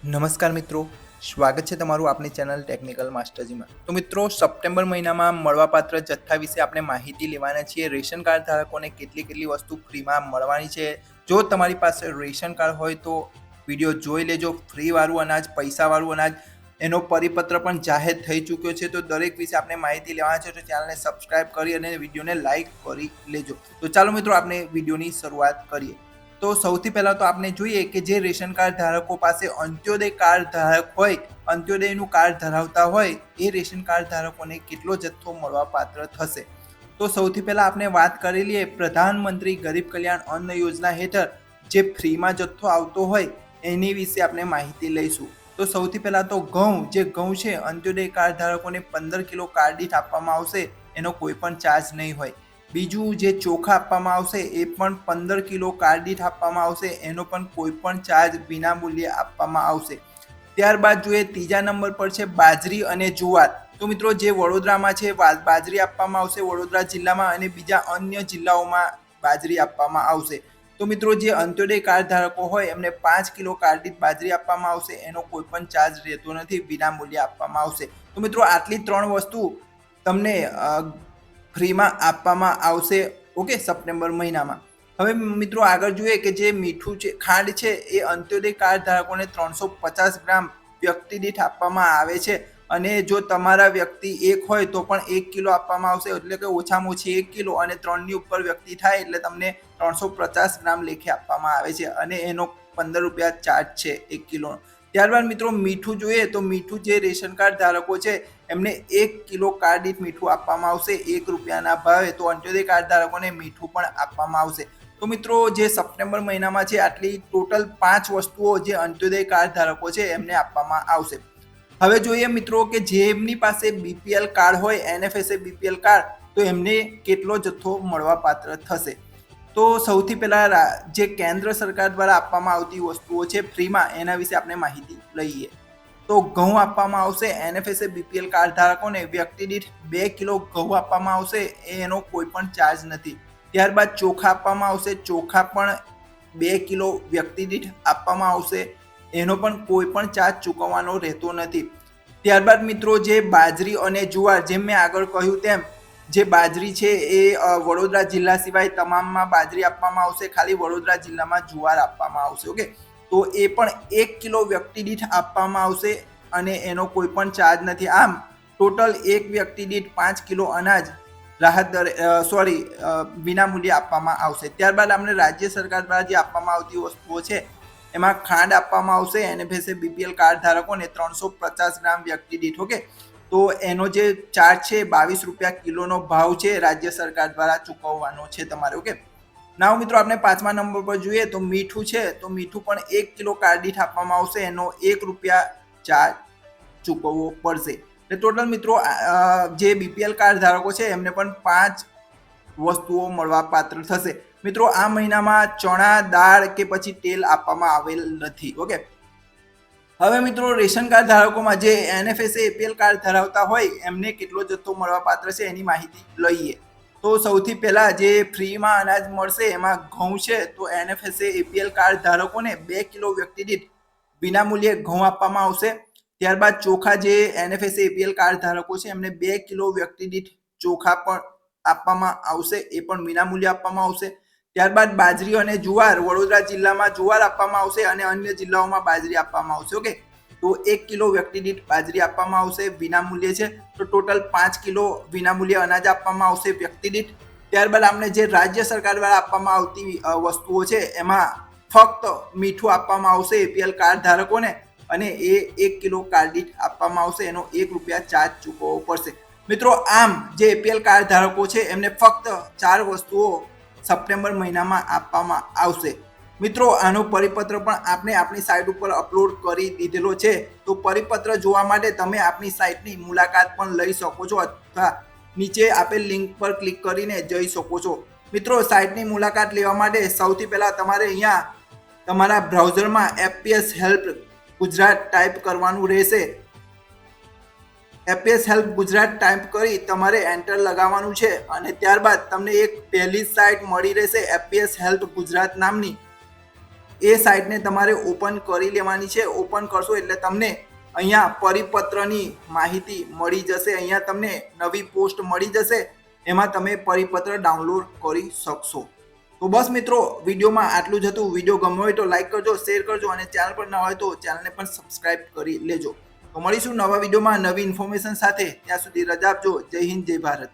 નમસ્કાર મિત્રો, સ્વાગત છે તમારું આપણી ચેનલ ટેકનિકલ માસ્ટરજીમાં। તો મિત્રો, સપ્ટેમ્બર મહિનામાં મળવાપાત્ર જથ્થા વિશે આપણે માહિતી લેવાના છીએ। રેશન કાર્ડ ધારકોને કેટલી વસ્તુ ફ્રીમાં મળવાની છે। જો તમારી પાસે રેશન કાર્ડ હોય તો વિડીયો જોઈ લેજો। ફ્રીવાળું અનાજ, પૈસાવાળું અનાજ, એનો પરિપત્ર પણ જાહેર થઈ ચૂક્યો છે। તો દરેક વિશે આપણે માહિતી લેવાના છે, તો ચેનલને સબસ્ક્રાઇબ કરી અને વિડીયોને લાઇક કરી લેજો। તો ચાલો મિત્રો, આપણે વિડીયોની શરૂઆત કરીએ। તો સૌથી પહેલા તો આપણે જોઈએ કે જે રેશન કાર્ડ ધારકો પાસે અંત્યોદય કાર્ડ ધારક હોય, અંત્યોદયનું કાર્ડ ધરાવતા હોય, એ રેશન કાર્ડ ધારકોને કેટલો જથ્થો મળવાપાત્ર થશે। તો સૌથી પહેલા આપણે વાત કરી લઈએ પ્રધાનમંત્રી ગરીબ કલ્યાણ અન્ન યોજના હેઠળ જે ફ્રીમાં જથ્થો આવતો હોય એની વિશે આપણે માહિતી લઈશું। તો સૌથી પહેલા તો ઘઉં છે, અંત્યોદય કાર્ડ ધારકોને 15 કિલો કાર્ડ દીઠ આપવામાં આવશે, એનો કોઈ પણ ચાર્જ નહીં હોય। બીજું જે ચોખા આપવામાં આવશે એ પણ 15 કિલો કાર્ડ દીઠ આપવામાં આવશે, એનો પણ કોઈ પણ ચાર્જ વિના મૂલ્યે આપવામાં આવશે। ત્યારબાદ જોઈએ ત્રીજા નંબર પર છે બાજરી અને જુવાર। તો મિત્રો, જે વડોદરામાં છે બાજરી આપવામાં આવશે, વડોદરા જિલ્લામાં, અને બીજા અન્ય જિલ્લાઓમાં બાજરી આપવામાં આવશે। તો મિત્રો, જે અંત્યોદય કાર્ડ ધારકો હોય એમને 5 કિલો કાર્ડ દીઠ બાજરી આપવામાં આવશે, એનો કોઈ પણ ચાર્જ રહેતો નથી, વિના મૂલ્યે આપવામાં આવશે। તો મિત્રો, આટલી 3 વસ્તુ તમને ફ્રીમાં આપવામાં આવશે, ઓકે, સપ્ટેમ્બર મહિનામાં। હવે મિત્રો, આગળ જોઈએ કે જે મીઠું છે, ખાંડ છે, એ અંત્યોદય કાર્ડ ધારકોને 350 ગ્રામ વ્યક્તિ દીઠ આપવામાં આવે છે। અને જો તમારા વ્યક્તિ 1 હોય તો પણ 1 કિલો આપવામાં આવશે, એટલે કે ઓછામાં ઓછી 1 કિલો, અને 3ની ઉપર વ્યક્તિ થાય એટલે તમને 350 ગ્રામ લેખે આપવામાં આવે છે, અને એનો 15 રૂપિયા ચાર્જ છે 1 કિલોનો। ત્યારબાદ મિત્રો, મીઠું જોઈએ તો મીઠું જે રેશન કાર્ડ ધારકો છે એમને 1 કિલો કાર્ડ દીઠ મીઠું આપવામાં આવશે 1 રૂપિયાના ભાવે। તો અંત્યોદય કાર્ડ ધારકોને મીઠું પણ આપવામાં આવશે। તો મિત્રો, જે સપ્ટેમ્બર મહિનામાં છે આટલી ટોટલ 5 વસ્તુઓ જે અંત્યોદય કાર્ડ ધારકો છે એમને આપવામાં આવશે। હવે જોઈએ મિત્રો કે જેમની પાસે બીપીએલ કાર્ડ હોય, એનએફએસએ બીપીએલ કાર્ડ, તો એમને કેટલો જથ્થો મળવાપાત્ર થશે। તો સૌથી પહેલા જે કેન્દ્ર સરકાર દ્વારા આપવામાં આવતી વસ્તુઓ છે ફ્રીમાં, એના વિશે આપણે માહિતી લઈએ। તો ઘઉં આપવામાં આવશે એનએફએસએ બીપીએલ કાર્ડ ધારકોને, વ્યક્તિ દીઠ 2 કિલો ઘઉં આપવામાં આવશે, એનો કોઈ પણ ચાર્જ નથી। ત્યારબાદ ચોખા આપવામાં આવશે, ચોખા પણ 2 કિલો વ્યક્તિ દીઠ આપવામાં આવશે, એનો પણ કોઈ પણ ચાર્જ ચૂકવવાનો રહેતો નથી। ત્યારબાદ મિત્રો, જે બાજરી અને જુવાર, જેમ મેં આગળ કહ્યું તેમ, જે બાજરી છે એ વડોદરા જિલ્લા સિવાય તમામમાં બાજરી આપવામાં આવશે, ખાલી વડોદરા જિલ્લામાં જુવાર આપવામાં આવશે, ઓકે। તો એ પણ 1 કિલો વ્યક્તિ દીઠ આપવામાં આવશે, અને એનો કોઈ પણ ચાર્જ નથી। આમ ટોટલ એક વ્યક્તિ દીઠ 5 કિલો અનાજ રાહત દરે વિના મૂલ્યે આપવામાં આવશે। ત્યારબાદ આપણે રાજ્ય સરકાર દ્વારા જે આપવામાં આવતી વસ્તુઓ છે એમાં ખાંડ આપવામાં આવશે એનએફએસએ બીપીએલ કાર્ડ ધારકોને 350 ગ્રામ વ્યક્તિ દીઠ, ઓકે। તો એનો જે ચાર્જ છે 22 રૂપિયા કિલોનો ભાવ છે, રાજ્ય સરકાર દ્વારા ચૂકવવાનો છે તમારે, ઓકે। નાવ મિત્રો, આપણે 5મા નંબર પર જોઈએ તો મીઠું છે, તો મીઠું પણ 1 કિલો કાર્ડ દીઠ આપવામાં આવશે, એનો 1 રૂપિયા ચાર્જ ચૂકવવો પડશે। એટલે ટોટલ મિત્રો, જે બીપીએલ કાર્ડ ધારકો છે એમને પણ 5 વસ્તુઓ મળવાપાત્ર થશે। મિત્રો, આ મહિનામાં ચણા, દાળ કે પછી તેલ આપવામાં આવેલ નથી, ઓકે। હવે મિત્રો, રેશન કાર્ડ ધારકોમાં જે એનએફએસએ એપીએલ કાર્ડ ધરાવતા હોય એમને કેટલો જથ્થો મળવાપાત્ર છે એની માહિતી લઈએ। તો સૌથી પહેલા જે ફ્રીમાં અનાજ મળશે એમાં ઘઉં છે, તો એનએફએસએ એપીએલ કાર્ડ ધારકોને 2 કિલો વ્યક્તિ દીઠ વિનામૂલ્યે ઘઉં આપવામાં આવશે। ત્યારબાદ ચોખા, જે એનએફએસએ એપીએલ કાર્ડ ધારકો છે એમને 2 કિલો વ્યક્તિ દીઠ ચોખા પણ આપવામાં આવશે, એ પણ વિનામૂલ્યે આપવામાં આવશે। ત્યારબાદ બાજરી અને જુવાર, વડોદરા જિલ્લામાં જુવાર આપવામાં આવશે અને અન્ય જિલ્લાઓમાં બાજરી આપવામાં આવશે, ઓકે। તો 1 કિલો વ્યક્તિ દીઠ બાજરી આપવામાં આવશે, વિનામૂલ્યે છે। તો ટોટલ 5 કિલો વિનામૂલ્યે અનાજ આપવામાં આવશે વ્યક્તિ દીઠ। ત્યારબાદ આપણે જે રાજ્ય સરકાર દ્વારા આપવામાં આવતી વસ્તુઓ છે એમાં ફક્ત મીઠું આપવામાં આવશે એપીએલ કાર્ડ ધારકોને, અને એ 1 કિલો કાર્ડ દીઠ આપવામાં આવશે, એનો 1 રૂપિયા ચાર્જ ચૂકવવો પડશે। મિત્રો, આમ જે એપીએલ કાર્ડ ધારકો છે એમને ફક્ત 4 વસ્તુઓ સપ્ટેમ્બર મહિનામાં આપવામાં આવશે। મિત્રો, આનો પરિપત્ર પણ આપણે આપણી સાઇટ ઉપર અપલોડ કરી દીધેલો છે, તો પરિપત્ર જોવા માટે તમે આપણી સાઇટની મુલાકાત પણ લઈ શકો છો, અથવા નીચે આપેલ લિંક પર ક્લિક કરીને જઈ શકો છો। મિત્રો, સાઇટની મુલાકાત લેવા માટે સૌથી પહેલા તમારે અહીંયા તમારા બ્રાઉઝરમાં એફપીએસ હેલ્પ ગુજરાત ટાઈપ કરવાનું રહેશે। એફપીએસ હેલ્પ ગુજરાત ટાઈપ કરી તમારે એન્ટર લગાવવાનું છે, અને ત્યારબાદ તમને એક પહેલી સાઇટ મળી રહેશે એફપીએસ હેલ્પ ગુજરાત નામની। એ સાઇટને તમારે ઓપન કરી લેવાની છે. ઓપન કરશો એટલે તમને અહીંયા પરિપત્રની માહિતી મળી જશે. અહીંયા તમને નવી પોસ્ટ મળી જશે, એમાં તમે પરિપત્ર ડાઉનલોડ કરી શકશો. તો બસ મિત્રો, વિડીયોમાં આટલું જ હતું. વિડીયો ગમ્યો હોય તો લાઈક કરજો, શેર કરજો અને ચેનલ પર ન હોય તો ચેનલને પણ સબસ્ક્રાઇબ કરી લેજો. તો મળીશું નવા વિડીયોમાં નવી ઇન્ફોર્મેશન સાથે. ત્યાં સુધી રજા આપજો. જય હિન્દ, જય ભારત.